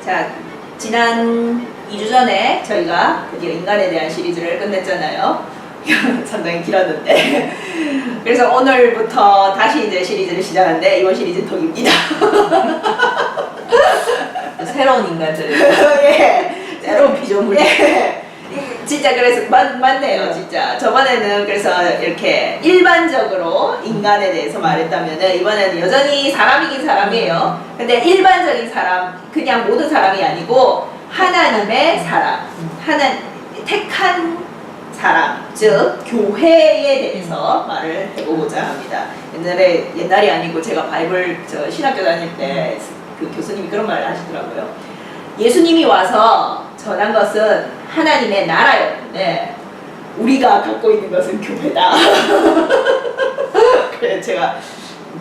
자, 지난 2주 전에 저희가 드디어 인간에 대한 시리즈를 끝냈잖아요. 상당히 길었는데. 그래서 오늘부터 다시 이제 시리즈를 시작하는데 이번 시리즈는 더 깁니다. 새로운 인간들. 예. 새로운 피조물. 예. 진짜 그래서 맞네요, 진짜. 저번에는 그래서 이렇게 일반적으로 인간에 대해서 말했다면은 이번에는 여전히 사람이긴 사람이에요. 근데 일반적인 사람, 그냥 모든 사람이 아니고 하나님의 사람, 택한 사람, 즉 교회에 대해서 말을 해보고자 합니다. 옛날이 아니고 제가 바이블 신학교 다닐 때 그 교수님이 그런 말을 하시더라고요. 예수님이 와서 전한 것은 하나님의 나라였는데 우리가 갖고 있는 것은 교회다. 그래서 제가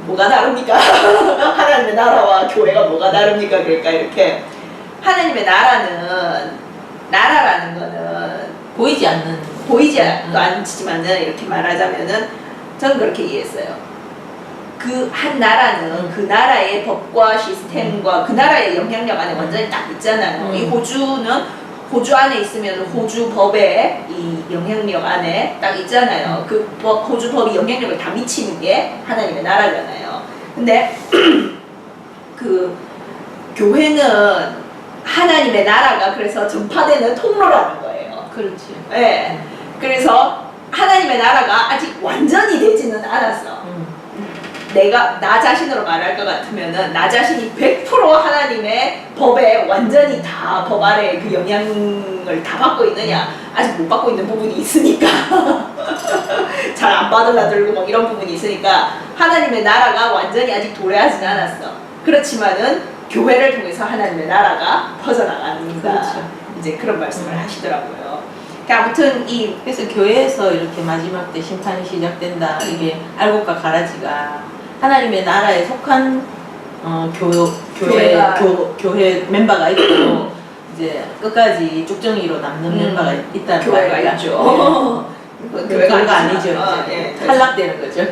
뭐가 다릅니까? 하나님의 나라와 교회가 뭐가 다릅니까? 그러니까 이렇게 하나님의 나라는, 나라라는 거는 보이지 않지만은 이렇게 말하자면은 저는 그렇게 이해했어요. 그 한 나라는 그 나라의 법과 시스템과 그 나라의 영향력 안에 완전히 딱 있잖아요. 이 호주는 호주 안에 있으면 호주 법의 이 영향력 안에 딱 있잖아요. 그 호주 법이 영향력을 다 미치는 게 하나님의 나라잖아요. 근데 그 교회는 하나님의 나라가 그래서 전파되는 통로라는 거예요. 그렇지. 네. 그래서 하나님의 나라가 아직 완전히 되지는 않았어. 내가 나 자신으로 말할 것 같으면은 나 자신이 100% 하나님의 법에 완전히 다 법 아래 그 영향을 다 받고 있느냐, 아직 못 받고 있는 부분이 있으니까 잘 안 받으려들고 막 이런 부분이 있으니까 하나님의 나라가 완전히 아직 도래하지는 않았어. 그렇지만은 교회를 통해서 하나님의 나라가 퍼져나간다. 그렇죠. 이제 그런 말씀을 하시더라고요. 아무튼 그래서 교회에서 이렇게 마지막 때 심판이 시작된다, 이게 알곡과 가라지가 하나님의 나라에 속한 교회 멤버가 있고 이제 끝까지 쭉정이로 남는 멤버가 있다는 교회가 있죠. 교회가 아니죠. 예. 탈락되는 거죠.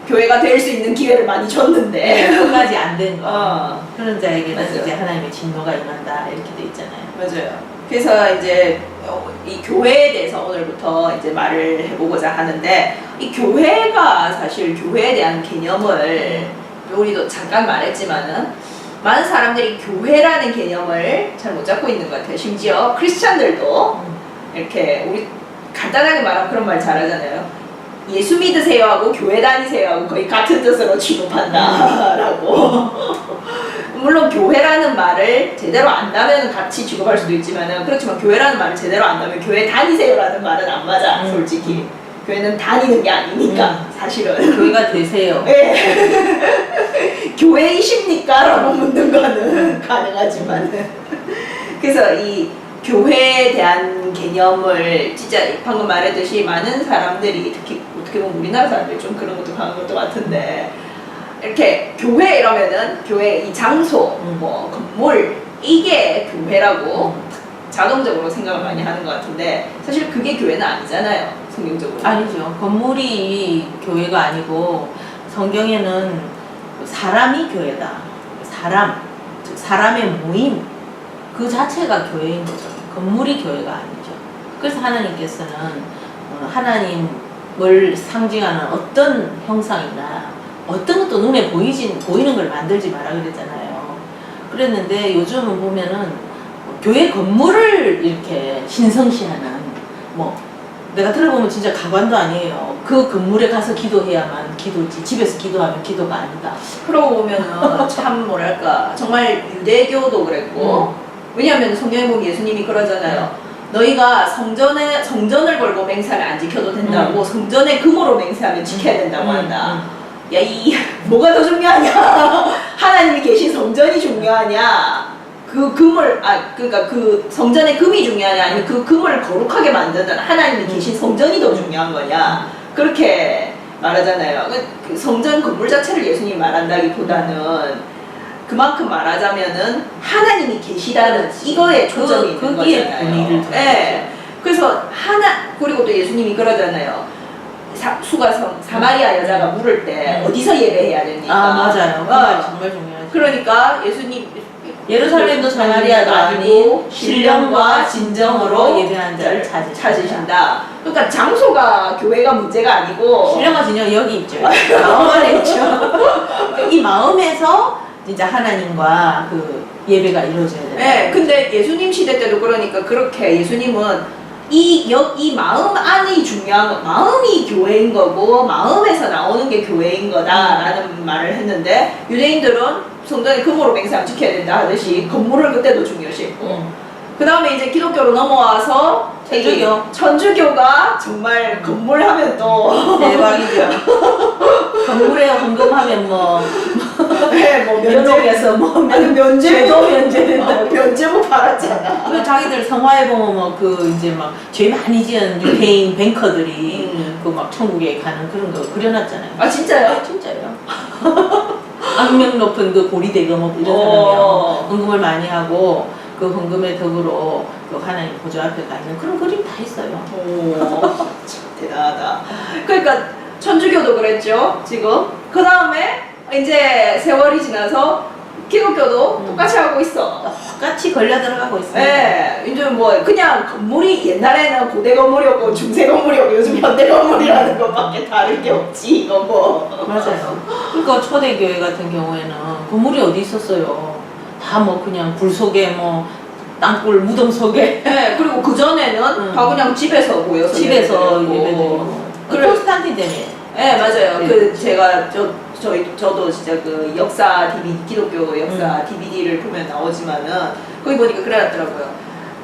교회가 될 수 있는 기회를 많이 줬는데 끝까지 안 된 거. 그런 자에게는 맞아요. 이제 하나님의 진노가 임한다, 이렇게 돼 있잖아요. 맞아요. 그래서 이제 이 교회에 대해서 오늘부터 이제 말을 해보고자 하는데, 이 교회가 사실 교회에 대한 개념을 우리도 잠깐 말했지만은 많은 사람들이 교회라는 개념을 잘 못 잡고 있는 것 같아요. 심지어 크리스찬들도 이렇게 우리 간단하게 말하면 그런 말 잘하잖아요. 예수 믿으세요 하고 교회 다니세요 하고 거의 같은 뜻으로 취급한다 라고. 물론 교회라는 말을 제대로 안다면 같이 취급할 수도 있지만, 그렇지만 교회라는 말을 제대로 안다면 교회 다니세요라는 말은 안 맞아. 솔직히 교회는 다니는 게 아니니까 사실은. 교회가 되세요. 네. 교회이십니까? 라고 묻는 거는 가능하지만. 그래서 이 교회에 대한 개념을 진짜 방금 말했듯이 많은 사람들이, 특히 어떻게 보면 우리나라 사람들이 좀 그런 것도 강한 것도 같은데, 이렇게 교회 이러면은 교회 이 장소, 뭐 건물, 이게 교회라고 자동적으로 생각을 많이 하는 것 같은데, 사실 그게 교회는 아니잖아요, 성경적으로. 아니죠. 건물이 교회가 아니고 성경에는 사람이 교회다. 사람의 모임 그 자체가 교회인 거죠. 건물이 교회가 아니죠. 그래서 하나님께서는 하나님을 상징하는 어떤 형상이나 어떤 것도 눈에 보이는 걸 만들지 마라 그랬잖아요. 그랬는데 요즘은 보면은 교회 건물을 이렇게 신성시하는, 뭐 내가 들어보면 진짜 가관도 아니에요. 그 건물에 가서 기도해야만 기도지, 집에서 기도하면 기도가 아니다. 그러고 보면은 참 뭐랄까, 정말 유대교도 그랬고, 왜냐하면 성경에 보면 예수님이 그러잖아요. 너희가 성전을 걸고 맹세를 안 지켜도 된다고 성전의 금으로 맹세하면 지켜야 된다고 한다. 야, 뭐가 더 중요하냐? 하나님이 계신 성전이 중요하냐? 그 금을, 그러니까 그 성전의 금이 중요하냐? 아니면 그 금을 거룩하게 만드는 하나님이 계신 성전이 더 중요한 거냐? 그렇게 말하잖아요. 그 성전 건물 자체를 예수님이 말한다기보다는 그만큼 말하자면은 하나님이 계시다는 이거에 초점이 있는 거잖아요. 네. 그래서 그리고 또 예수님이 그러잖아요. 사마리아 여자가 물을 때 어디서 예배해야 됩니까? 맞아요. 정말 중요하죠. 그러니까 예수님 예루살렘도 사마리아도 아니고 신령과 진정으로 예배하는 자를 찾으신다. 그러니까 장소가 교회가 문제가 아니고 신령과 진정 여기 있죠. 마음 안에 있죠. 이 마음에서 진짜 하나님과 그 예배가 이루어져야 돼요. 네, 근데 예수님 시대 때도 그러니까 그렇게 예수님은 이 마음 안이 중요한 거, 마음이 교회인 거고 마음에서 나오는 게 교회인 거다라는 말을 했는데 유대인들은 성전에 금으로 맹세하면 지켜야 된다 하듯이 건물을 그때도 중요시했고 그 다음에 이제 기독교로 넘어와서 천주교가 정말 건물 하면 또 대박이죠. 건물에 헌금하면 네, 뭐 면옥에서 면제도 면제된다. 면제부 팔았잖아. 그 자기들 성화에 보면 뭐 그 이제 막 죄 많이 지은 유대인 뱅커들이 그 막 천국에 가는 그런 거 그려놨잖아요. 아 진짜요? 네, 진짜요. 악명 높은 그 고리대금 이런 사람이요. 헌금을 많이 하고 그 헌금에 더불어 그 하나님 보좌 앞에 가 있는 그런 그림 다 있어요. 참 대단하다. 그러니까 천주교도 그랬죠 지금. 그 다음에 이제 세월이 지나서 기독교도 똑같이 하고 있어. 똑같이 걸려 들어가고 있어요. 네, 이제 뭐 그냥 건물이 옛날에는 고대 건물이었고 중세 건물이었고 요즘 현대 건물이라는 것밖에 다른 게 없지 이거 뭐. 맞아요. 그러니까 초대교회 같은 경우에는 건물이 어디 있었어요. 다 뭐 그냥 굴 속에 뭐 땅굴 무덤 속에. 네, 그리고 그 전에는 다 그냥 집에서 모여서 집에서 예배드리고. 콘스탄틴 때문에. 네 맞아요. 네. 그 제가 저도 진짜 그 역사 DVD 기독교 역사 DVD를 보면 나오지만은 거기 보니까 그래놨더라고요.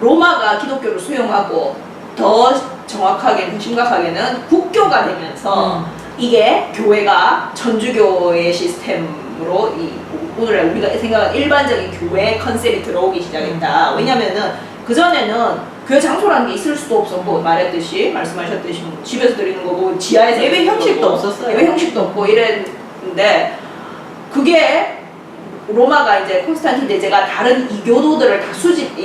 로마가 기독교를 수용하고 더 정확하게 더 심각하게는 국교가 되면서 이게 교회가 천주교의 시스템으로 오늘 우리가 생각하는 일반적인 교회 컨셉이 들어오기 시작했다. 왜냐면은 그 전에는 교회 장소라는 게 있을 수도 없었고 말씀하셨듯이 뭐 집에서 드리는 거고 지하에서 예배 형식도 없었어요. 예배 형식도 없고 이랬는데 그게 로마가 이제 콘스탄틴 대제가 다른 이교도들을 다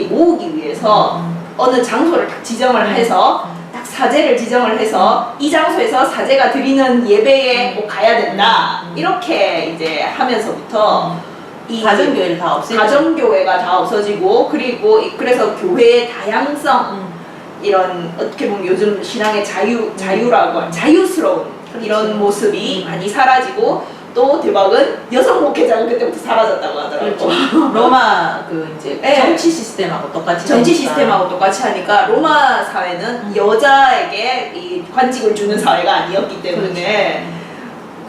모으기 위해서 어느 장소를 딱 지정을 해서 딱 사제를 지정을 해서 이 장소에서 사제가 드리는 예배에 꼭 가야 된다 이렇게 이제 하면서부터 이 가정교회를 다 없애고 가정교회가 다 없어지고 그리고 그래서 교회의 다양성 이런 어떻게 보면 요즘 신앙의 자유라고 자유스러운 이런 모습이 많이 사라지고 또 대박은 여성 목회자가 그때부터 사라졌다고 하더라고요. 그렇죠. 로마 그 이제 정치 시스템하고 똑같이 정치 되니까. 시스템하고 똑같이 하니까 로마 사회는 여자에게 이 관직을 주는 사회가 아니었기 때문에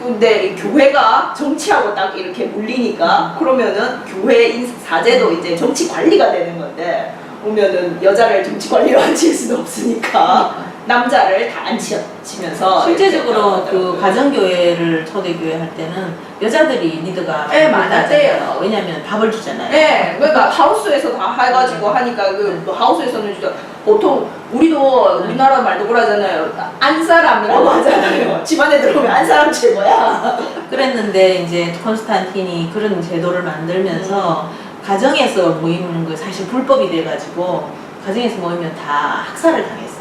근데 이 교회가 정치하고 딱 이렇게 물리니까 그러면은 교회 사제도 이제 정치 관리가 되는 건데 오면은 여자를 정치 관리로 앉힐 수는 없으니까 남자를 다 앉히면서 실제적으로 그 가정교회를 초대교회 할 때는 여자들이 리더가 많았대요. 왜냐면 밥을 주잖아요. 네, 그러니까 하우스에서 다 해가지고 하니까 그 하우스에서는 진짜 보통 우리나라 말도 그러잖아요. 안사람이라고 하잖아요. 집안에 들어오면 안사람 최고야. 그랬는데 이제 콘스탄틴이 그런 제도를 만들면서 가정에서 모이는 거 사실 불법이 돼가지고 가정에서 모이면 다 학살을 당했어요.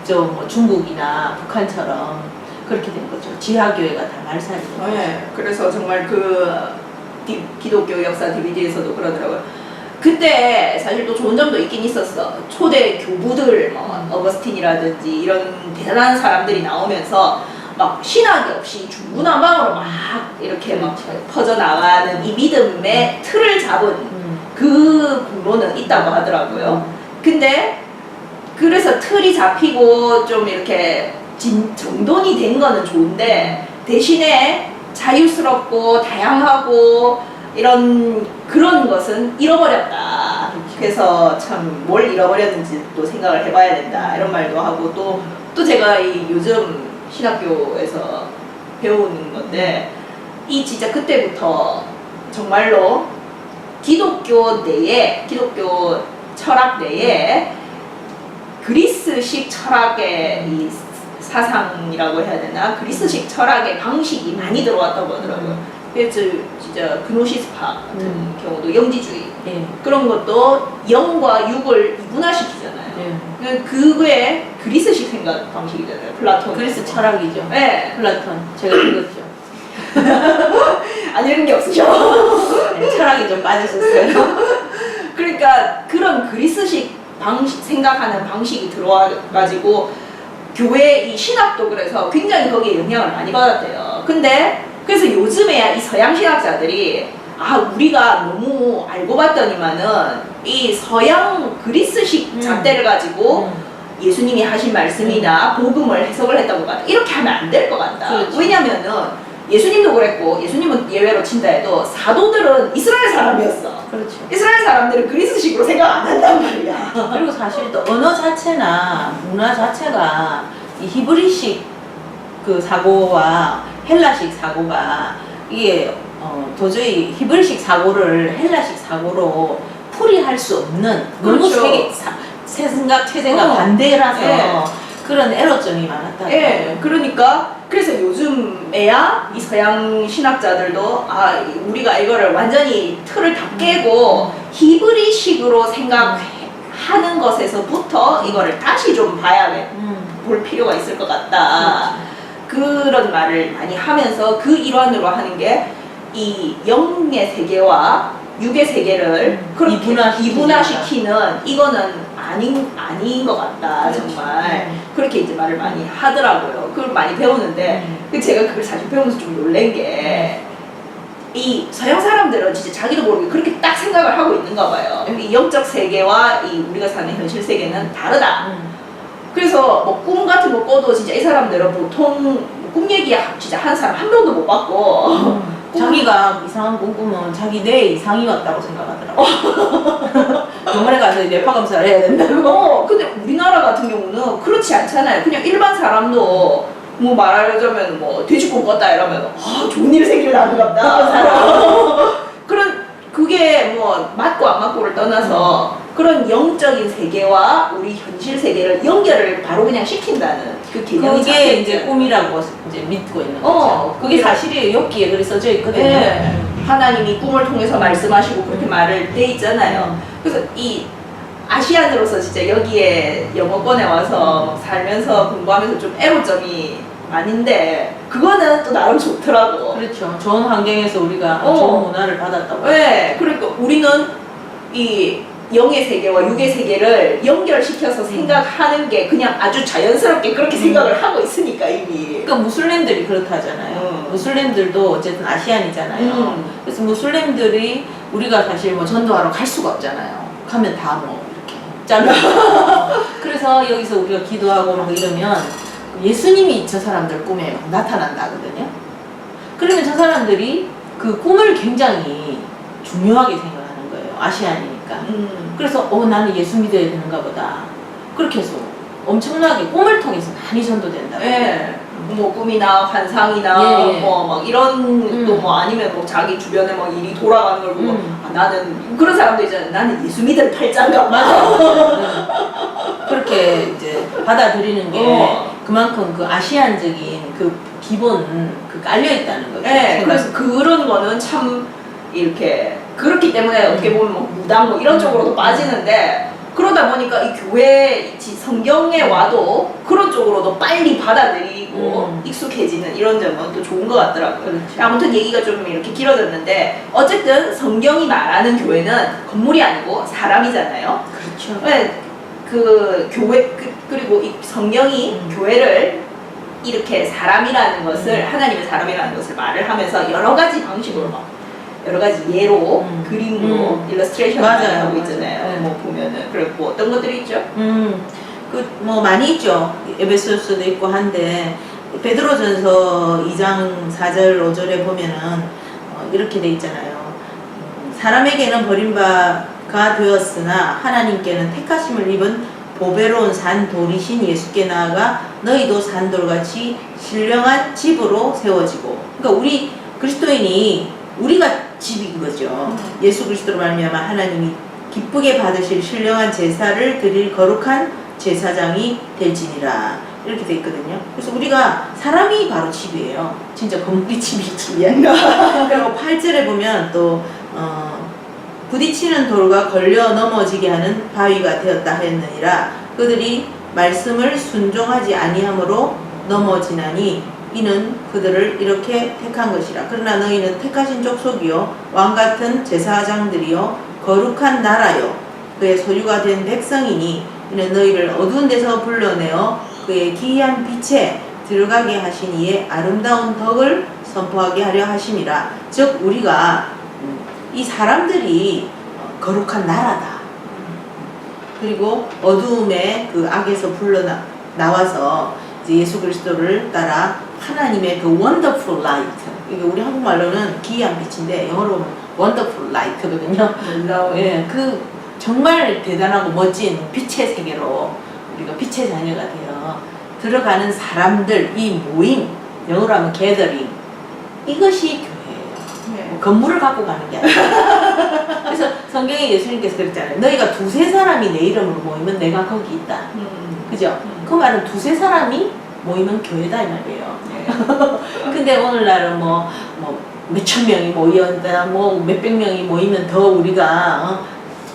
뭐 중국이나 북한처럼 그렇게 된 거죠. 지하교회가 다 말살이 된 거죠. 네, 그래서 정말 그 기독교 역사 DVD에서도 그러더라고요. 그때 사실 또 좋은 점도 있긴 있었어. 초대 교부들, 뭐 어거스틴이라든지 이런 대단한 사람들이 나오면서 막 신학이 없이 중구난방으로 막 이렇게 막 퍼져나가는 이 믿음의 틀을 잡은 그 공로는 있다고 하더라고요. 근데 그래서 틀이 잡히고 좀 이렇게 정돈이 된 거는 좋은데 대신에 자유스럽고 다양하고 이런 그런 것은 잃어버렸다. 그래서 참 뭘 잃어버렸는지 또 생각을 해봐야 된다 이런 말도 하고 또 제가 이 요즘 신학교에서 배우는 건데 이 진짜 그때부터 정말로 기독교 철학 내에 그리스식 철학의 이 사상이라고 해야 되나? 그리스식 철학의 방식이 많이 들어왔다고 하더라고요. 그래서 진짜 그노시스파 같은 경우도 영지주의 예. 그런 것도 영과 육을 이분화시키잖아요. 예. 그게 그리스식 생각 방식이잖아요. 플라톤. 그리스 철학이죠. 네. 플라톤. 제가 읽었죠. 안 읽은 게 없으셔. 네, 철학이 좀 빠졌었어요. 그러니까 그런 그리스식 방식, 생각하는 방식이 들어와가지고 교회 이 신학도 그래서 굉장히 거기에 영향을 많이 받았대요. 근데 그래서 요즘에야 이 서양 신학자들이 우리가 너무 알고 봤더니만은 이 서양 그리스식 잣대를 가지고 예수님이 하신 말씀이나 복음을 해석을 했다고 같다. 이렇게 하면 안 될 것 같다. 그렇죠. 왜냐면은 예수님도 그랬고 예수님은 예외로 친다 해도 사도들은 이스라엘 사람이었어. 그렇죠. 이스라엘 사람들은 그리스식으로 생각 안 한단 말이야. 그리고 사실 또 언어 자체나 문화 자체가 이 히브리식 그 사고와 헬라식 사고가 이게 도저히 히브리식 사고를 헬라식 사고로 풀이할 수 없는 너무 그렇죠. 새 생각 체제가 반대라서 예. 그런 애로점이 많았다. 예, 그러니까 그래서 요즘에야 이 서양 신학자들도 우리가 이거를 완전히 틀을 다 깨고 히브리식으로 생각하는 것에서부터 이거를 다시 좀 볼 필요가 있을 것 같다. 그런 말을 많이 하면서 그 일환으로 하는 게 이 영의 세계와 육의 세계를 그렇게 이분화시키는 이거는 아닌 것 같다. 정말 그렇게 이제 말을 많이 하더라고요. 그걸 많이 배우는데 제가 그걸 사실 배우면서 좀 놀란 게 이 서양 사람들은 진짜 자기도 모르게 그렇게 딱 생각을 하고 있는가 봐요. 이 영적 세계와 이 우리가 사는 현실 세계는 다르다. 그래서 뭐 꿈 같은 거 꿔도 진짜 이 사람들은 보통 꿈 얘기 진짜 한 사람 한 명도 못 봤고 자기가 이상한 꿈 꾸면 자기 뇌 이상이 왔다고 생각하더라고. 병원에 가서 뇌파 검사를 해야 된다고. 근데 우리나라 같은 경우는 그렇지 않잖아요. 그냥 일반 사람도 뭐 말하자면 뭐 돼지 꿈 꿨다 이러면 좋은 일이 생기려는 같다. 그게 뭐 맞고 안 맞고를 떠나서 그런 영적인 세계와 우리 현실 세계를 연결을 바로 그냥 시킨다는 그 개념이 그게 이제 꿈이라고 이제 믿고 있는 거죠. 그게 사실이에요. 엽기에 그리 써져 있거든요. 네. 하나님이 꿈을 통해서 말씀하시고 그렇게 말을 돼 있잖아요. 그래서 이 아시안으로서 진짜 여기에 영어권에 와서 살면서 공부하면서 좀 애로점이 아닌데 그거는 또 나름 좋더라고. 그렇죠. 좋은 환경에서 우리가 좋은 문화를 받았다고. 네. 그러니까 우리는 이 영의 세계와 육의 세계를 연결시켜서 생각하는 게 그냥 아주 자연스럽게 그렇게 생각을 하고 있으니까 이미. 그러니까 무슬림들이 그렇다잖아요. 무슬림들도 어쨌든 아시안이잖아요. 그래서 무슬림들이 우리가 사실 뭐 전도하러 갈 수가 없잖아요. 가면 다 뭐 이렇게 잘라. 그래서 여기서 우리가 기도하고 막 이러면 예수님이 저 사람들 꿈에 막 나타난다거든요. 그러면 저 사람들이 그 꿈을 굉장히 중요하게 생각하는 거예요. 아시안이니까. 그래서 나는 예수 믿어야 되는가 보다. 그렇게 해서 엄청나게 꿈을 통해서 많이 전도된다. 예. 뭐 꿈이나 환상이나 뭐 막 이런 또 뭐 아니면 뭐 자기 주변에 막 일이 돌아가는 걸 보고 나는 그런 사람도 있잖아요. 나는 예수 믿을 팔자인가. 맞아. 그렇게 이제 받아들이는 게 그만큼 그 아시안적인 그 기본 그 깔려 있다는 거죠. 네. 그래서 그런 거는 참 이렇게 그렇기 때문에 어떻게 보면 뭐 무당 뭐 이런 쪽으로도 빠지는데 그러다 보니까 이 교회 성경에 와도 그런 쪽으로도 빨리 받아들이고 익숙해지는 이런 점은 또 좋은 것 같더라고요. 그렇죠. 아무튼 얘기가 좀 이렇게 길어졌는데 어쨌든 성경이 말하는 교회는 건물이 아니고 사람이잖아요. 그렇죠. 네, 그 교회 그리고 이 성경이 교회를 이렇게 사람이라는 것을 하나님의 사람이라는 것을 말을 하면서 여러 가지 방식으로 막 여러 가지 예로 그림으로 일러스트레이션을 하고 있잖아요. 네. 뭐 보면은 그리고 어떤 것들이 있죠? 그 뭐 많이 있죠. 에베소서도 있고 한데 베드로전서 2장 4절 5절에 보면은 이렇게 돼 있잖아요. 사람에게는 되었으나 하나님께는 택하심을 입은 보배로운 산돌이신 예수께 나아가 너희도 산돌같이 신령한 집으로 세워지고. 그러니까 우리 그리스도인이 우리가 집인 거죠. 예수 그리스도로 말미암아 하나님이 기쁘게 받으실 신령한 제사를 드릴 거룩한 제사장이 될지니라. 이렇게 돼 있거든요. 그래서 우리가 사람이 바로 집이에요. 진짜 건물이 집이 아니라. 그리고 8절에 보면 또 부딪히는 돌과 걸려 넘어지게 하는 바위가 되었다 하였느니라. 그들이 말씀을 순종하지 아니함으로 넘어지나니 이는 그들을 이렇게 택한 것이라. 그러나 너희는 택하신 족속이요 왕같은 제사장들이요 거룩한 나라요 그의 소유가 된 백성이니 이는 너희를 어두운 데서 불러내어 그의 기이한 빛에 들어가게 하신 이의 아름다운 덕을 선포하게 하려 하심이라. 즉 우리가 이 사람들이 거룩한 나라다. 그리고 어두움의 그 악에서 나와서 이제 예수 그리스도를 따라 하나님의 그 wonderful light, 이게 우리 한국말로는 기이한 빛인데 영어로 보면 wonderful light거든요. 예, 그 정말 대단하고 멋진 빛의 세계로 우리가 빛의 자녀가 되어 들어가는 사람들, 이 모임, 영어로 하면 gathering, 이것이 교회예요. 뭐 건물을 갖고 가는 게 아니라. 그래서 성경에 예수님께서 그랬잖아요. 너희가 두세 사람이 내 이름으로 모이면 내가 거기 있다. 그죠? 그 말은 두세 사람이 모이면 교회다 이 말이에요. 근데 오늘날은 뭐 몇천 명이 모였다, 뭐 몇백 명이 모이면 더 우리가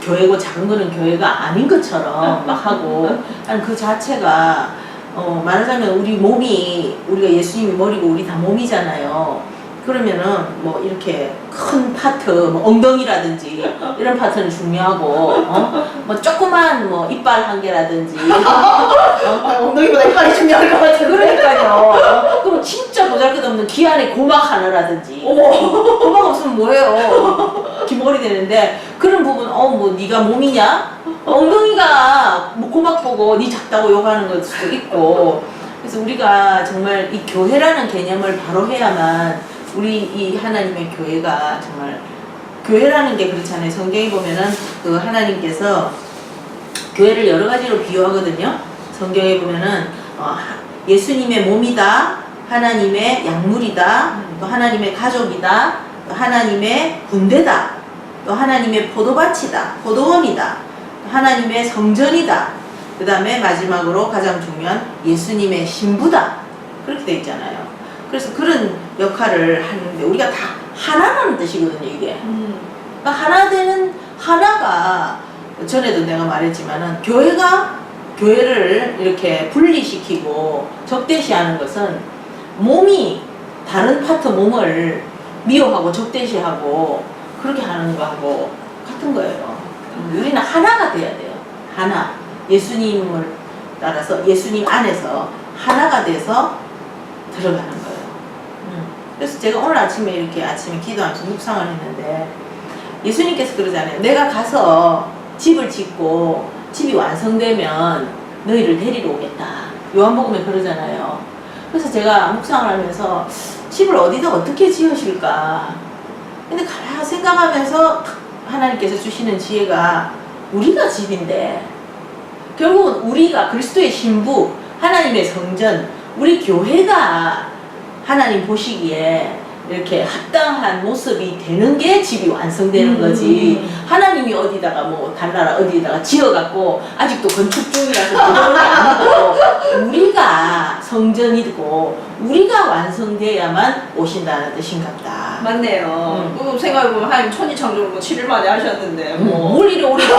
교회고 작은 거는 교회가 아닌 것처럼 막 하고, 그 자체가 말하자면 우리 몸이, 우리가 예수님이 머리고 우리 다 몸이잖아요. 그러면은 뭐 이렇게 큰 파트, 뭐 엉덩이라든지 이런 파트는 중요하고, 뭐 조그만 뭐 이빨 한 개라든지, 엉덩이보다 이빨이 중요할 것 같아요. 그러니까요. 그럼 진짜 보잘것없는 귀 안에 고막 하나라든지, 고막 없으면 뭐예요? 기머리 되는데, 그런 부분, 뭐 네가 몸이냐? 엉덩이가 뭐 고막 보고 네 작다고 욕하는 걸 수도 있고. 그래서 우리가 정말 이 교회라는 개념을 바로 해야만 우리 이 하나님의 교회가 정말, 교회라는 게 그렇잖아요. 성경에 보면은 그 하나님께서 교회를 여러 가지로 비유하거든요. 성경에 보면은 예수님의 몸이다, 하나님의 약물이다, 또 하나님의 가족이다, 또 하나님의 군대다, 또 하나님의 포도밭이다, 포도원이다, 또 하나님의 성전이다, 그 다음에 마지막으로 가장 중요한 예수님의 신부다. 그렇게 돼 있잖아요. 그래서 그런 역할을 하는데 우리가 다 하나라는 뜻이거든요, 이게. 그러니까 하나 되는, 하나가, 전에도 내가 말했지만은 교회를 이렇게 분리시키고 적대시하는 것은 몸이 다른 파트 몸을 미워하고 적대시하고 그렇게 하는 거하고 같은 거예요. 우리는 하나가 돼야 돼요. 하나. 예수님을 따라서 예수님 안에서 하나가 돼서 들어가는 거예요. 그래서 제가 오늘 아침에 이렇게 기도하면서 묵상을 했는데, 예수님께서 그러잖아요. 내가 가서 집을 짓고 집이 완성되면 너희를 데리러 오겠다. 요한복음에 그러잖아요. 그래서 제가 묵상을 하면서 집을 어디다 어떻게 지으실까. 근데 가만히 생각하면서 하나님께서 주시는 지혜가 우리가 집인데, 결국은 우리가 그리스도의 신부, 하나님의 성전, 우리 교회가 하나님 보시기에 이렇게 합당한 모습이 되는 게 집이 완성되는 거지. 하나님이 어디다가 뭐 달나라 어디다가 지어갖고 아직도 건축 중이라서 그런 게 아니고, 우리가 성전이고 우리가 완성돼야만 오신다는 뜻인갑다. 맞네요. 그 생각해보면 하나님 천지창조를 뭐 7일 만에 하셨는데 뭘 이리 우리가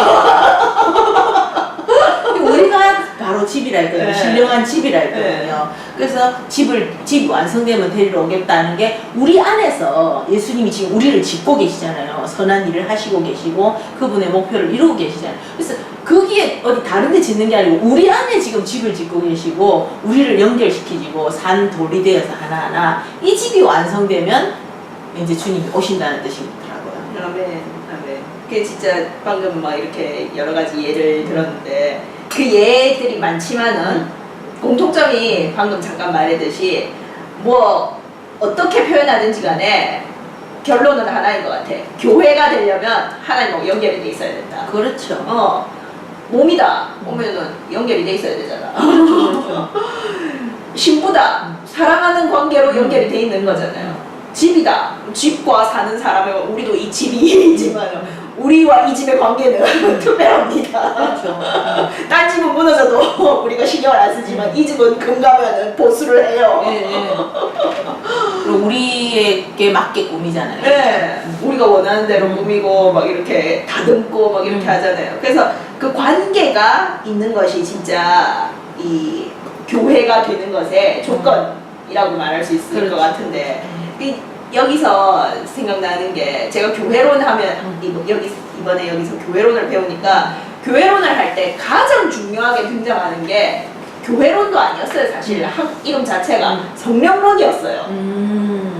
바로 집이라 했거든요. 네. 신령한 집이라 했거든요. 그래서 집이 완성되면 데리러 오겠다는 게 우리 안에서 예수님이 지금 우리를 짓고 계시잖아요. 선한 일을 하시고 계시고 그분의 목표를 이루고 계시잖아요. 그래서 거기에 어디 다른 데 짓는 게 아니고 우리 안에 지금 집을 짓고 계시고 우리를 연결시키고 산 돌이 되어서 하나하나 이 집이 완성되면 이제 주님이 오신다는 뜻이더라고요. 아멘. 그게 진짜 방금 막 이렇게 여러 가지 예를 들었는데, 그 예들이 많지만은 공통점이 방금 잠깐 말했듯이 뭐 어떻게 표현하든지 간에 결론은 하나인 것 같아. 교회가 되려면 하나님하고 연결이 돼 있어야 된다. 그렇죠. 몸이다 보면은 연결이 돼 있어야 되잖아. 그렇죠. 신부다 사랑하는 관계로 연결이 돼 있는 거잖아요. 집이다 집과 사는 사람의 우리도 이 집이 있지만 우리와 이 집의 관계는 특별합니다. 그렇죠. 딴 집은 무너져도 우리가 신경을 안 쓰지만 이 집은 금가면은 보수를 해요. 예, 예. 그리고 우리에게 맞게 꾸미잖아요. 네, 우리가 원하는 대로 꾸미고 막 이렇게 다듬고 막 이렇게 하잖아요. 그래서 그 관계가 있는 것이 진짜 이 교회가 되는 것의 조건이라고 말할 수 있을 그렇죠. 것 같은데 여기서 생각나는 게 제가 교회론 하면 이번에 여기서 교회론을 배우니까 교회론을 할 때 가장 중요하게 등장하는 게 교회론도 아니었어요. 사실 이름 자체가 성령론이었어요.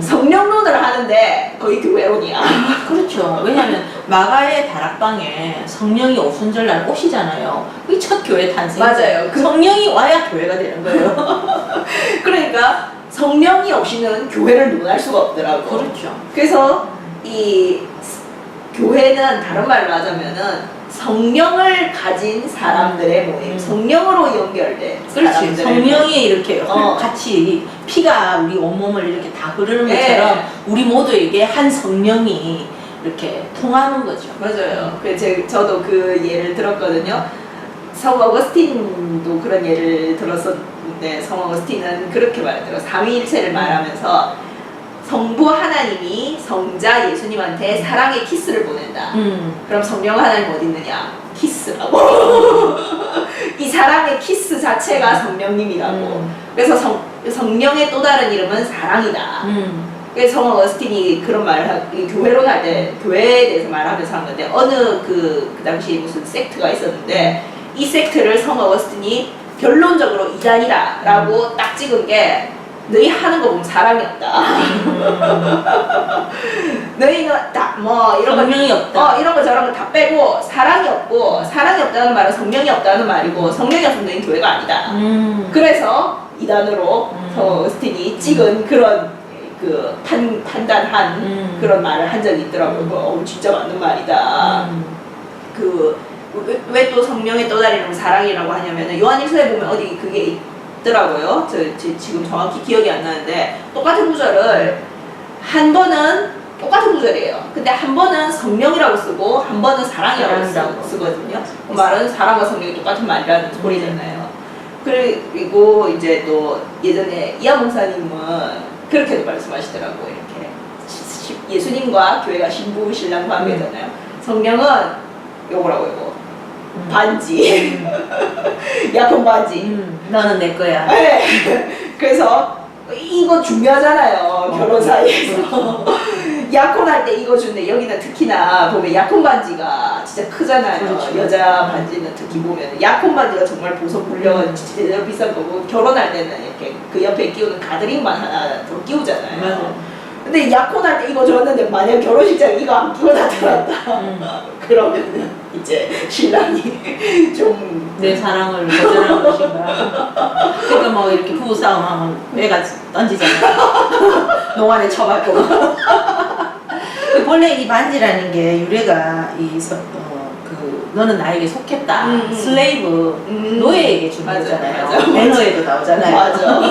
성령론을 하는데 거의 교회론이야. 그렇죠. 왜냐하면 마가의 다락방에 성령이 오순절날 오시잖아요. 그게 첫 교회 탄생. 맞아요. 성령이 와야 교회가 되는 거예요. 그러니까 성령이 없이는 교회를 논할 수가 없더라고. 그렇죠. 그래서 이 교회는 다른 말로 하자면은 성령을 가진 사람들의 모임, 성령으로 연결된 그렇지. 사람들의 성령이 이렇게 어. 같이 피가 우리 온몸을 이렇게 다 흐르는 네. 것처럼 우리 모두에게 한 성령이 이렇게 통하는 거죠. 맞아요. 저도 그 예를 들었거든요. 성 어거스틴도 그런 예를 들었었는데 성 어거스틴은 그렇게 말하더라고요. 삼위일체를 말하면서 성부 하나님이 성자 예수님한테 사랑의 키스를 보낸다. 그럼 성령 하나님 어디 있느냐? 키스라고. 이 사랑의 키스 자체가 성령님이라고. 그래서 성령의 또 다른 이름은 사랑이다. 그래서 성 어거스틴이 그런 말을 교회론 할 때 교회에 대해서 말하면서 한 건데 어느 그 당시 무슨 섹트가 있었는데 이 섹트를 성 어거스틴이 결론적으로 이단이다라고 딱 찍은 게 너희 하는 거 보면 사랑이 없다. 너희는 다 뭐 이런 거 성령이 없다. 이런 거 저런 거 다 빼고 사랑이 없고 사랑이 없다는 말은 성령이 없다는 말이고 성령이 없으면 너희 교회가 아니다. 그래서 이단으로 성 어거스틴이 찍은 그런 그 판단한 그런 말을 한 적이 있더라고요. 진짜 맞는 말이다. 왜 또 성령의 또 다른 이름 사랑이라고 하냐면은 요한일서에 보면 어디 그게 있더라고요. 지금 정확히 기억이 안 나는데 똑같은 구절을 한 번은 똑같은 구절이에요. 근데 한 번은 성령이라고 쓰고 한 번은 사랑이라고 쓰거든요. 그 말은 사랑과 성령이 똑같은 말이라는 소리잖아요. 그리고 이제 또 예전에 이하 목사님은 그렇게도 말씀하시더라고요. 이렇게 예수님과 교회가 신부 신랑 관계잖아요. 성령은 요거라고 이거 반지 약혼 반지 너는 내 거야. 네. 그래서 이거 중요하잖아요. 결혼 사이에서 약혼할 때 이거 주는데 여기는 특히나 보면 약혼 반지가 진짜 크잖아요. 그렇죠. 여자 반지는 특히 보면 약혼 반지가 정말 보석 물려 진짜 비싼 거고 결혼할 때는 이렇게 그 옆에 끼우는 가드링만 하나 더 끼우잖아요. 맞아요. 근데 약혼할 때 이거 줬는데 만약 결혼식장에 이거 안 끼고 나타났다. 그러면 이제 신랑이 좀 내 사랑을 거절하는 것인가. 그러니까 뭐 이렇게 부부싸움 하면 애가 던지잖아요. 농안에 쳐박고. 원래 이 반지라는 게 유래가 너는 나에게 속했다. 슬레이브, 노예에게 주는 맞아, 거잖아요. 맞아. 매너에도 나오잖아요. 맞아.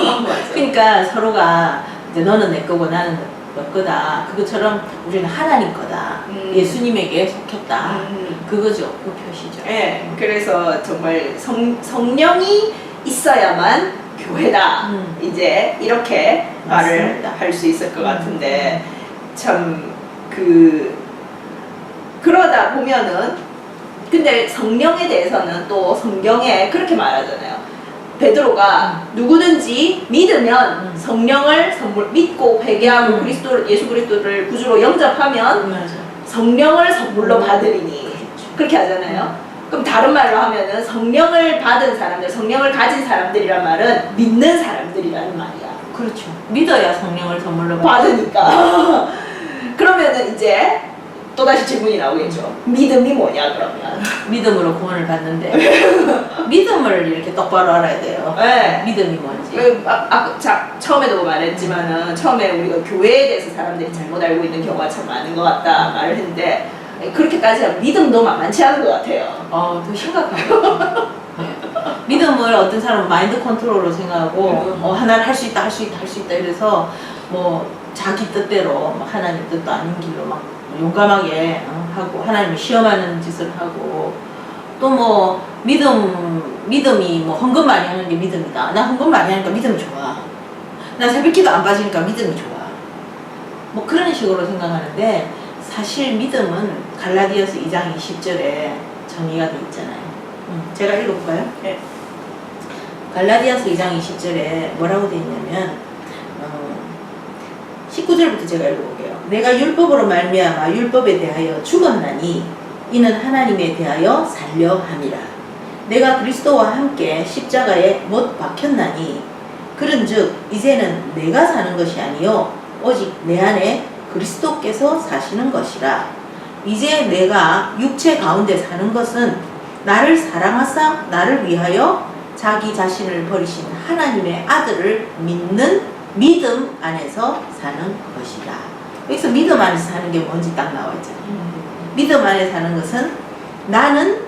그러니까 서로가 이제 너는 내 거고 나는 너 거다. 그것처럼 우리는 하나님 거다. 예수님에게 속했다. 그거죠. 그 표시죠. 네, 그래서 정말 성령이 있어야만 교회다. 이제 이렇게 말을 할 수 있을 것 같은데 참 그러다 보면은 근데 성령에 대해서는 또 성경에 그렇게 말하잖아요. 베드로가 누구든지 믿으면 성령을 믿고 회개하고 예수 그리스도를 구주로 영접하면 성령을 선물로 받으리니 그렇게 하잖아요. 그럼 다른 말로 하면은 성령을 받은 사람들, 성령을 가진 사람들이란 말은 믿는 사람들이라는 말이야. 그렇죠. 믿어야 성령을 선물로 받으니까. 그러면은 이제 또다시 질문이 나오겠죠. 믿음이 뭐냐 그러면? 믿음으로 구원을 받는데 믿음을 이렇게 똑바로 알아야 돼요. 네. 믿음이 뭔지. 처음에도 말했지만은 처음에 우리가 교회에 대해서 사람들이 잘못 알고 있는 경우가 참 많은 것 같다 말을 했는데 그렇게 따지면 믿음도 만만치 않은 것 같아요. 더 심각하죠. 네. 믿음을 어떤 사람은 마인드 컨트롤로 생각하고 하나를 할 수 있다, 할 수 있다, 할 수 있다 이래서 뭐 자기 뜻대로 하나님 뜻도 아닌 길로 막 용감하게 하고 하나님을 시험하는 짓을 하고 또 뭐 믿음이 뭐 헌금 많이 하는 게 믿음이다. 나 헌금 많이 하니까 믿음이 좋아. 나 새벽기도 안 빠지니까 믿음이 좋아. 뭐 그런 식으로 생각하는데 사실 믿음은 갈라디아서 2장 20절에 정의가 되어 있잖아요. 제가 읽어볼까요? 네. 갈라디아서 2장 20절에 뭐라고 되어 있냐면 19절부터 제가 읽어볼게요. 내가 율법으로 말미암아 율법에 대하여 죽었나니 이는 하나님에 대하여 살려 함이라. 내가 그리스도와 함께 십자가에 못 박혔나니 그런즉 이제는 내가 사는 것이 아니요 오직 내 안에 그리스도께서 사시는 것이라. 이제 내가 육체 가운데 사는 것은 나를 사랑하사 나를 위하여 자기 자신을 버리신 하나님의 아들을 믿는 믿음 안에서 사는 것이다. 여기서 믿음 안에서 사는 게 뭔지 딱 나와 있잖아요. 믿음 안에 사는 것은 나는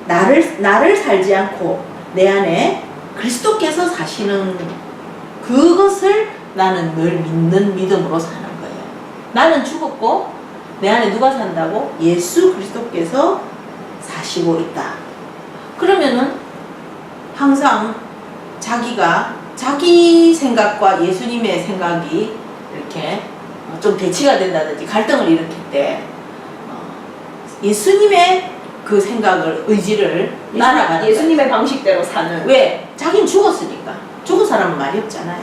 나를 살지 않고 내 안에 그리스도께서 사시는 그것을 나는 늘 믿는 믿음으로 사는 거예요. 나는 죽었고 내 안에 누가 산다고? 예수 그리스도께서 사시고 있다. 그러면은 항상 자기가 자기 생각과 예수님의 생각이 이렇게 좀 대치가 된다든지 갈등을 일으킬 때 예수님의 그 생각을 의지를 따라가는 예수님의 방식대로 사는. 왜? 자기는 죽었으니까. 죽은 사람은 말이 없잖아요.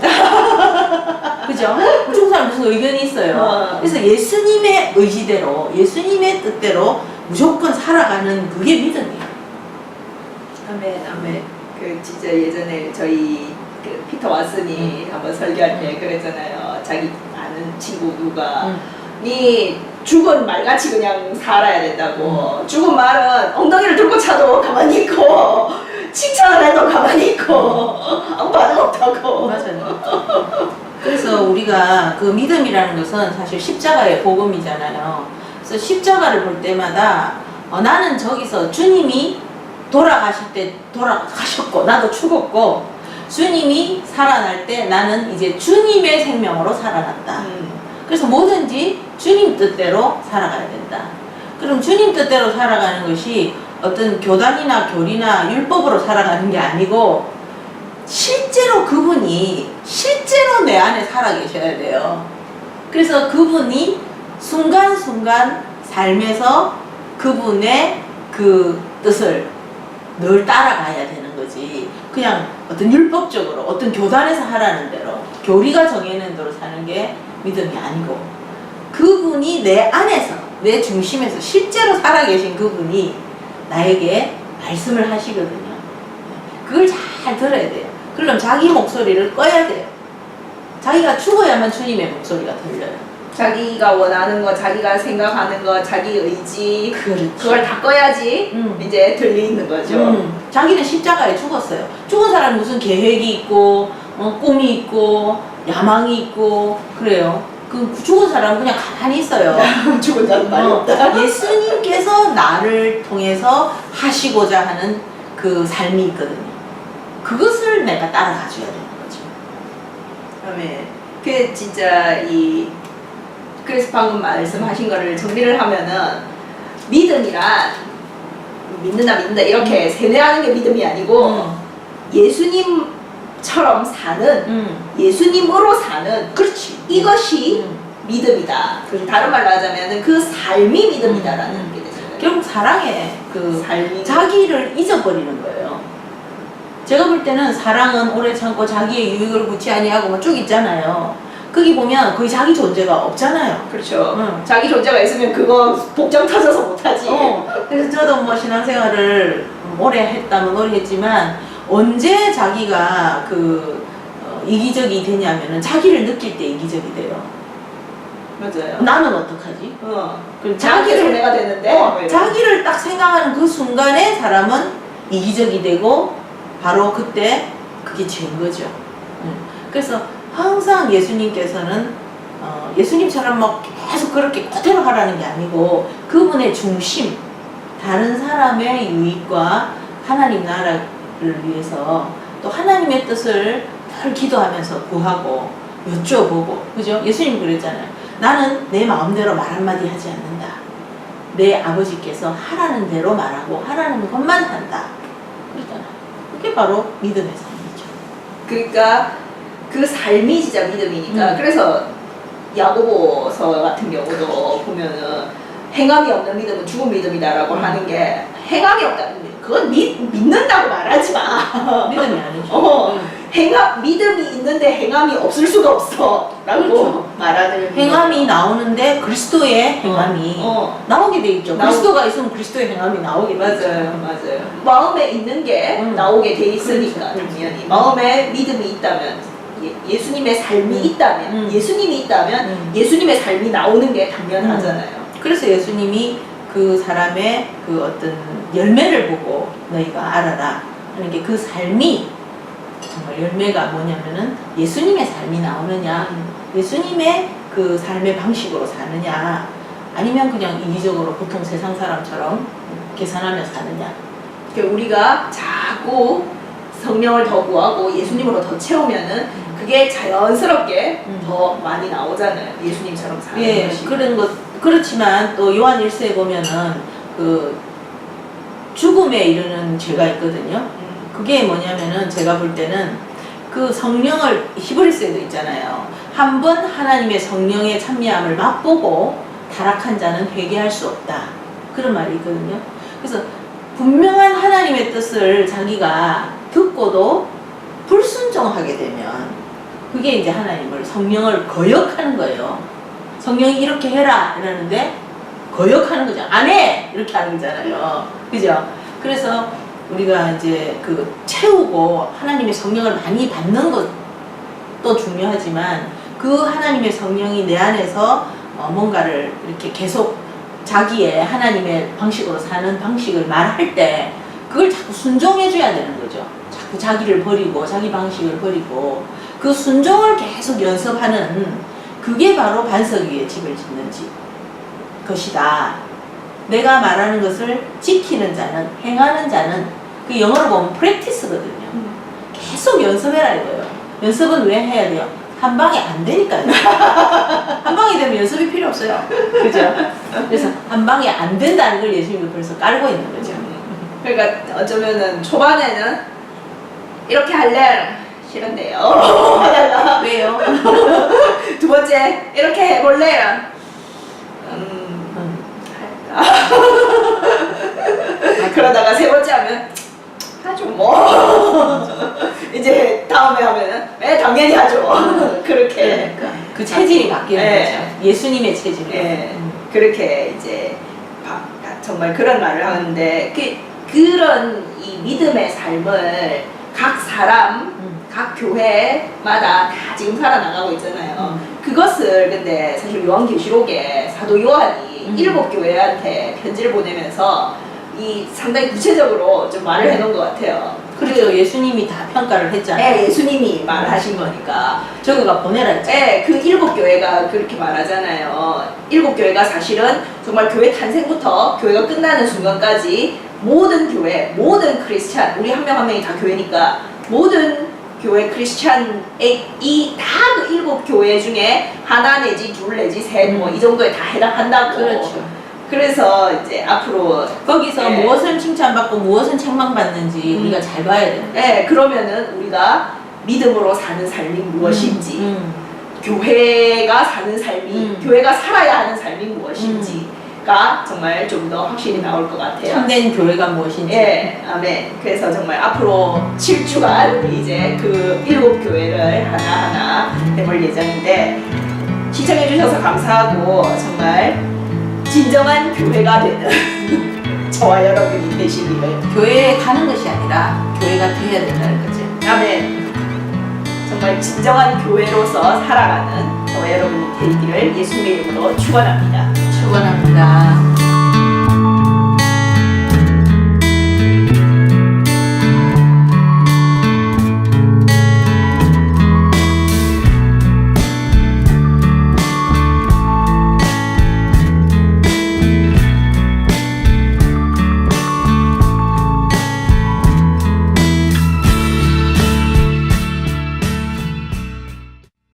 그죠? 죽은 사람 무슨 의견이 있어요. 그래서 예수님의 의지대로 예수님의 뜻대로 무조건 살아가는 그게 믿음이에요. 아멘, 아멘. 그 진짜 예전에 저희 그 피터 왓슨이 한번 설교할 때 그랬잖아요. 자기 아는 친구 누가 니 죽은 말같이 그냥 살아야 된다고. 죽은 말은 엉덩이를 들고 차도 가만히 있고 칭찬을 해도 가만히 있고 아무 반응 없다고. 맞아요. 그래서 우리가 그 믿음이라는 것은 사실 십자가의 복음이잖아요. 그래서 십자가를 볼 때마다 나는 저기서 주님이 돌아가실 때 돌아가셨고 나도 죽었고 주님이 살아날 때 나는 이제 주님의 생명으로 살아난다. 그래서 뭐든지 주님 뜻대로 살아가야 된다. 그럼 주님 뜻대로 살아가는 것이 어떤 교단이나 교리나 율법으로 살아가는 게 아니고 실제로 그분이 실제로 내 안에 살아 계셔야 돼요. 그래서 그분이 순간순간 삶에서 그분의 그 뜻을 늘 따라가야 되는 거지. 그냥 어떤 율법적으로 어떤 교단에서 하라는 대로 교리가 정해놓은 대로 사는 게 믿음이 아니고 그분이 내 안에서 내 중심에서 실제로 살아계신 그분이 나에게 말씀을 하시거든요. 그걸 잘 들어야 돼요. 그럼 자기 목소리를 꺼야 돼요. 자기가 죽어야만 주님의 목소리가 들려요. 자기가 원하는 거, 자기가 생각하는 거, 자기 의지 그렇죠. 그걸 다 꺼야지 이제 들리는 거죠. 자기는 십자가에 죽었어요. 죽은 사람은 무슨 계획이 있고 꿈이 있고 야망이 있고 그래요. 그 죽은 사람은 그냥 가만히 있어요. 죽은 자는 말이 없다. 예수님께서 나를 통해서 하시고자 하는 그 삶이 있거든요. 그것을 내가 따라가줘야 되는 거죠. 아멘. 그 진짜 그래서 방금 말씀하신 거를 정리를 하면은 믿음이란 믿는다 이렇게 세뇌하는 게 믿음이 아니고 예수님처럼 사는 예수님으로 사는 그렇지. 이것이 믿음이다. 그렇죠. 다른 말로 하자면은 그 삶이 믿음이다라는 게 되잖아요. 결국 사랑에 그 삶이 자기를 잊어버리는 거예요. 제가 볼 때는 사랑은 오래 참고 자기의 유익을 구치 아니하고 뭐 쭉 있잖아요. 거기 보면 거의 자기 존재가 없잖아요. 그렇죠. 자기 존재가 있으면 그거 복장 터져서 못하지. 그래서 저도 뭐 신앙생활을 오래 했다면 오래 했지만 언제 자기가 이기적이 되냐면은 자기를 느낄 때 이기적이 돼요. 맞아요. 나는 어떡하지? 그럼 자기를 손해가 되는데 자기를 딱 생각하는 그 순간에 사람은 이기적이 되고 바로 그때 그게 죄인 거죠. 그래서 항상 예수님께서는 예수님처럼 막 계속 그렇게 그대로 하라는 게 아니고 그분의 중심, 다른 사람의 유익과 하나님 나라를 위해서 또 하나님의 뜻을 늘 기도하면서 구하고 여쭤보고, 그죠? 예수님 그랬잖아요. 나는 내 마음대로 말 한마디 하지 않는다. 내 아버지께서 하라는 대로 말하고 하라는 것만 한다. 그랬잖아요. 그게 바로 믿음의 삶이죠. 그러니까 그 삶이 진짜 믿음이니까 그래서 야고보서 같은 경우도 보면은 행함이 없는 믿음은 죽은 믿음이다라고 하는 게 행함이 없다. 그건 믿는다고 말하지 마. 믿음이 아니죠. 믿음이 있는데 행함이 없을 수가 없어. 라고 그렇죠. 말하는. 행함이 나오는데 그리스도의 행함이 나오게 돼 있죠. 그리스도가 있으면 그리스도의 행함이 나오게 돼 있죠. 맞아요. 마음에 있는 게 나오게 돼 있으니까 그렇죠. 당연히. 마음에 믿음이 있다면, 예수님의 삶이 있다면, 예수님이 있다면 예수님의 삶이 나오는 게 당연하잖아요. 그래서 예수님이 그 사람의 그 어떤 열매를 보고 너희가 알아라 하는 게 그 삶이 정말 열매가 뭐냐면은 예수님의 삶이 나오느냐, 예수님의 그 삶의 방식으로 사느냐, 아니면 그냥 이기적으로 보통 세상 사람처럼 계산하며 사느냐. 그러니까 우리가 자꾸 성령을 더 구하고 예수님으로 더 채우면은 그게 자연스럽게 더 많이 나오잖아요. 예수님처럼 사는 것이. 그런 것. 그렇지만 또 요한 1서에 보면은 그 죽음에 이르는 죄가 있거든요. 그게 뭐냐면은 제가 볼 때는 그 성령을, 히브리서에도 있잖아요. 한 번 하나님의 성령의 찬미함을 맛보고 타락한 자는 회개할 수 없다. 그런 말이 있거든요. 그래서 분명한 하나님의 뜻을 자기가 듣고도 불순종하게 되면 그게 이제 하나님을, 성령을 거역하는 거예요. 성령이 이렇게 해라 이러는데 거역하는 거죠. 안 해! 이렇게 하는 거잖아요. 그죠? 그래서 우리가 이제 그 채우고 하나님의 성령을 많이 받는 것도 중요하지만 그 하나님의 성령이 내 안에서 뭔가를 이렇게 계속 자기의 하나님의 방식으로 사는 방식을 말할 때 그걸 자꾸 순종해줘야 되는 거죠. 자꾸 자기를 버리고 자기 방식을 버리고 그 순종을 계속 연습하는, 그게 바로 반석 위에 집을 짓는 것이다. 내가 말하는 것을 지키는 자는, 행하는 자는, 그 영어로 보면 practice거든요. 계속 연습해라 이거예요. 연습은 왜 해야 돼요? 한 방에 안 되니까요. 한 방에 되면 연습이 필요 없어요. 그죠? 그래서 한 방에 안 된다는 걸 예수님이 벌써 깔고 있는 거죠. 그러니까 어쩌면은 초반에는 이렇게 할래? 싫은데요. 왜요? 두 번째 이렇게 해볼래? 할까? 그러다가 세 번째 하면 하죠 뭐. 이제 다음에 하면은 당연히 하죠. 그렇게 그러니까 그 체질이 바뀌는 거죠. 예수님의 체질이. 그렇게 이제 정말 그런 말을 하는데 그런 이 믿음의 삶을 각 사람, 각 교회마다 다 지금 살아나가고 있잖아요. 그것을 근데 사실 요한계시록에 사도 요한이 7교회한테 편지를 보내면서 상당히 구체적으로 좀 말을 해놓은 것 같아요. 그렇죠. 예수님이 다 평가를 했잖아요. 네, 예수님이 말하신 거니까. 저거가 보내라 했죠. 네, 그 7교회가 그렇게 말하잖아요. 7교회가 사실은 정말 교회 탄생부터 교회가 끝나는 순간까지 모든 교회, 모든 크리스찬, 우리 한 명 한 명이 다 교회니까 모든 교회 크리스찬이 다 그 7교회 중에 하나 내지 둘 내지 셋 뭐 이 정도에 다 해당한다고. 그렇죠. 그래서 이제 앞으로 거기서 무엇을 칭찬받고 무엇은 책망받는지 우리가 잘 봐야 되는 거죠. 네, 그러면은 우리가 믿음으로 사는 삶이 무엇인지, 교회가 사는 삶이, 교회가 살아야 하는 삶이 무엇인지가 정말 좀 더 확실히 나올 것 같아요. 참된 교회가 무엇인지. 예, 아멘. 그래서 정말 앞으로 7주간 이제 그 7교회를 하나하나 해볼 예정인데, 시청해주셔서 감사하고 정말 진정한 교회가 되는 저와 여러분이 되시기를. 교회에 가는 것이 아니라 교회가 되어야 된다는 거죠. 아멘. 정말 진정한 교회로서 살아가는 저와 여러분이 되기를 예수님의 이름으로 축원합니다. 축원합니다.